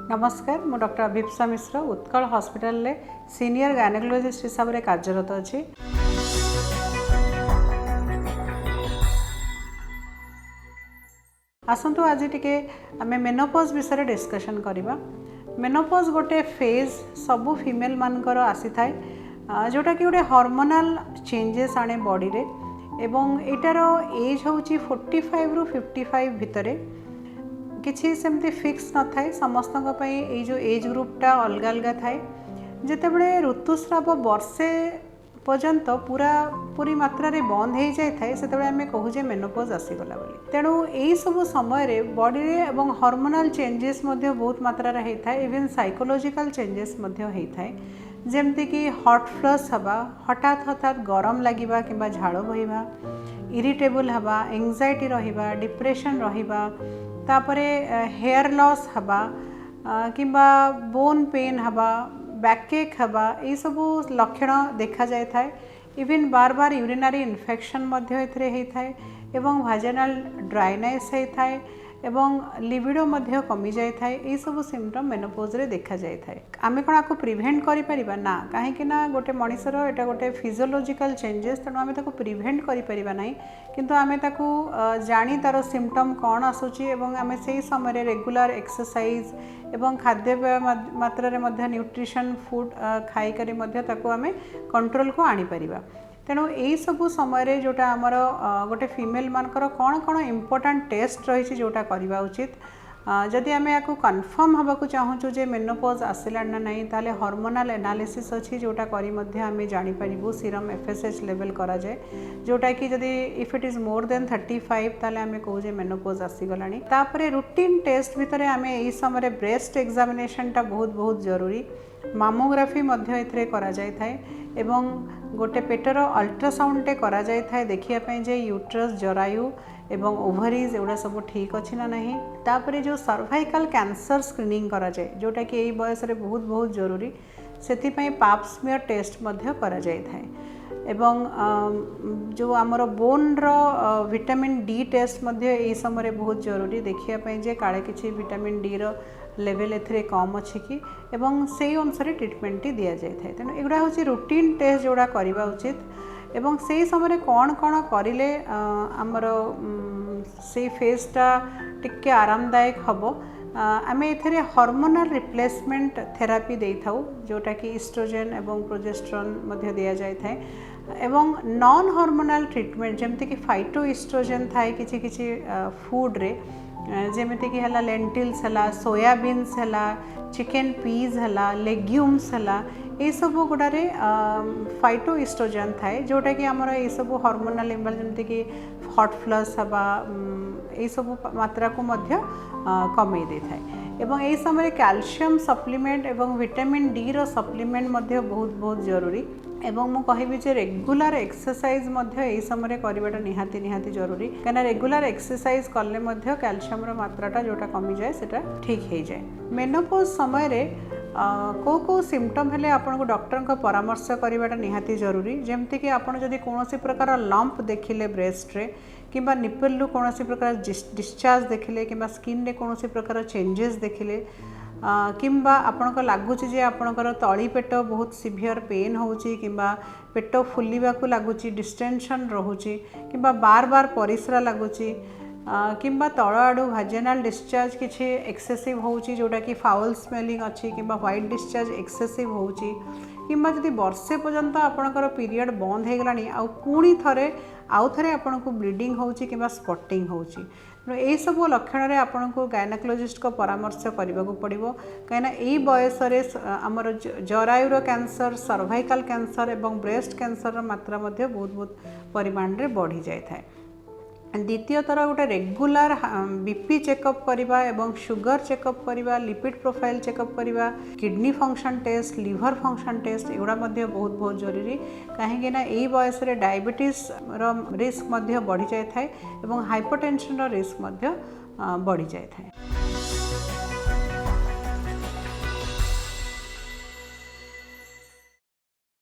नमस्कार मु डॉक्टर अभिप्सा मिश्र उत्कल हॉस्पिटल ले सीनियर गायनेकोलॉजिस्ट हिसाब से कार्यरत अच्छी। आसतु आज टिके आमे मेनोपॉज विषय डिस्कशन करिबा। मेनोपॉज गोटे फेज सबु फीमेल मानकर आसी थाए जोटा कि गोटे हार्मोनल चेंजेस आने बॉडी रे एवं एटार एज होची 45 रु 55 भितरे किसी सेमती फिक्स न थाए समस्त ये जो एज ग्रुपटा अलग अलग थाए जितेबले ऋतुस्राव वर्षे पर्यंत पूरी मात्रा रे बंद हो जाए से आम कहूजे मेनोपॉज आसीगला बोली। तेणु यही सब समय बॉडी रे एवं हार्मोनल चेंजेस बहुत मात्रा रे होता है। इवन साइकोलॉजिकल चेंजेस होता है जमती कि हॉट फ्लश हवा हठात हठात गरम लगे कि झाड़ बहवा इरिटेबल हवा एंजाइटी रहिबा डिप्रेशन रहिबा तापरे हेयर लॉस हवा किंबा बोन पेन हवा बैकएक हवा ये सब लक्षण देखा जाए थाए। इवन बार बार यूरिनरी इन्फेक्शन होता है एवं भाजिनल ड्राइनेस होता है एवं लिबिडो कमी जाए ये सब सिम्पटम मेनोपॉज रे देखा जाए थाए। आमे कोन आपको प्रिवेंट करि परिबा ना कहीं ना गोटे मनीषर एटा गोटे फिजियोलॉजिकल चेंजेस तेणु आमे ताको प्रिवेंट करि परिबा नाही किंतु आमे ताको जानी तार सिम्पटम कौन आसुची एवं आमे सेही समय रेगुलर एक्सरसाइज एवं खाद्य मात्रा रे मध्य न्यूट्रिशन फूड खाई करी मध्य ताको आमे कंट्रोल को आनी परिबा। तेणु यही सब समय जोटा आमर गोटे फीमेल मानकर कौन कौन इम्पोर्टाट टेस्ट रही जोटा करवा उचित जदि आम या कन्फर्म हाँ चाहूँ जे मेनोपॉज आसला ना नहीं ताले हार्मोनल एनालिसिस अच्छी जोटा करी मध्य आम जानीपर सीरम FSH लेवल करा जाए जोटा कि जदि if it is more than 35 ताले आम कहूजे मेनोपॉज आसीगला। तापरे रूटीन टेस्ट भितर आम यही समय ब्रेस्ट एग्जामिनेशन टा बहुत जरूरी मामोग्राफी मध्य एथिरे करा जाय थाए एवं गोटे पेटर अल्ट्रासाउंड टे करा जाय थाए देखिया जे यूट्रस जरायु एवं ओवरीज एवढा सब ठीक अच्छी ना नहीं। तापरे जो सर्वाइकल कैंसर स्क्रीनिंग करा जाए जोटा कि यही बयस रे बहुत जरूरी से पाप स्मियर टेस्ट मध्य करा जाय थाए एवं जो आमर बोन रो विटामिन डी टेस्ट मध्य यही समय बहुत जरूरी देखिया जे काले किछि विटामिन डी रो लेवल एथिरे कम अच्छी कि एवं से अनुसार ट्रिटमेंट दि जाए थाए। तेणु एगुड़ा हूँ रूटीन टेस्ट जोड़ा करवा उचित एवं से समय कौन कौन करें आमर से फेसटा टिके आरामदायक हम आम ए हार्मोनल रिप्लेसमेंट थेरापी दे था जोटा कि इस्ट्रोजेन एवं प्रोजेस्टेरोन मध्य दि जाए थाए एवं नॉन हार्मोनल ट्रीटमेंट जमती कि फाइटो इस्ट्रोजेन थाए किछि किछि फूड रे जेमिति कि हला लेंटिल्स हला सोयाबीन्स हला चिकेन पीज हला लेग्यूम्स हला ये सब गुड़ारे फाइटो इस्ट्रोजेन थाए जोटा कि आमर ये सब हार्मोनल इम्बाल जमती कि हॉट फ्लश हवा ये सब मात्रा को मध्य कमे दे थाए एवं यही समय कैल्शियम सप्लीमेंट एवं विटामिन डी रो सप्लीमेंट मध्य बहुत जरूरी एवं मु कहिबी जे रेगुलर एक्सरसाइज मध्य यही समय करवाटा निहाती जरूरी कहीं रेगुलर एक्सरसाइज कले मध्य कैल्शियम रो मात्राटा जोटा कमी जाए सेटा ठीक हो जाए। मेनोपॉज समय रे को सिम्पटम हेले आपन को डॉक्टर का परामर्श करवाटा निहाती जरूरी जमती कि आपन जदि कोनोसी प्रकार लंप देखिले ब्रेस्ट रे किंबा निपल रु कोनोसी प्रकार डिस्चार्ज देखिले किंबा स्किन रे कोनोसी प्रकार चेंजेस देखिले किंबा आपनको लगुच जे आपणकर तली पेट बहुत सीवियर पेन होची किंबा पेट फुलिबा को लगुच डिस्टेंशन रोची किंबा बार बार परिश्रा लगुची किंबा तल आड़ू भाजिनल डिस्चार्ज किसी एक्सेसिव होची जोटा कि फाउल स्मेलिंग अच्छी किंबा व्हाइट डिस्चार्ज एक्सेसिव होची किंबा जदि वर्षे पर्यंत आपणकर पीरियड बंद हो गलानी आ पुणी थे आपन को ब्लीडिंग होची किंबा स्पॉटिंग होची यही सब लक्षण रे आपन को गायनेकोलॉजिस्ट को परामर्श करने को पड़ो कहीं यही बयस आमर जरायुर कैंसर सर्वाइकल कैंसर एवं ब्रेस्ट कैंसर मात्रा बहुत परिमाण रे बढ़ी जाए थाए। द्वितीयतर गोटे रेगुलर बीपी चेकअप करवा एवं शुगर चेकअप करवा लिपिड प्रोफाइल चेकअप करवा kidney function test liver function test एगुड़ा बहुत जरूरी कहीं यही बयस डायबिटीज रिस्क बढ़ी जाए थाए एवं हाइपरटेंशन रिस्क बढ़ी जाए थाए।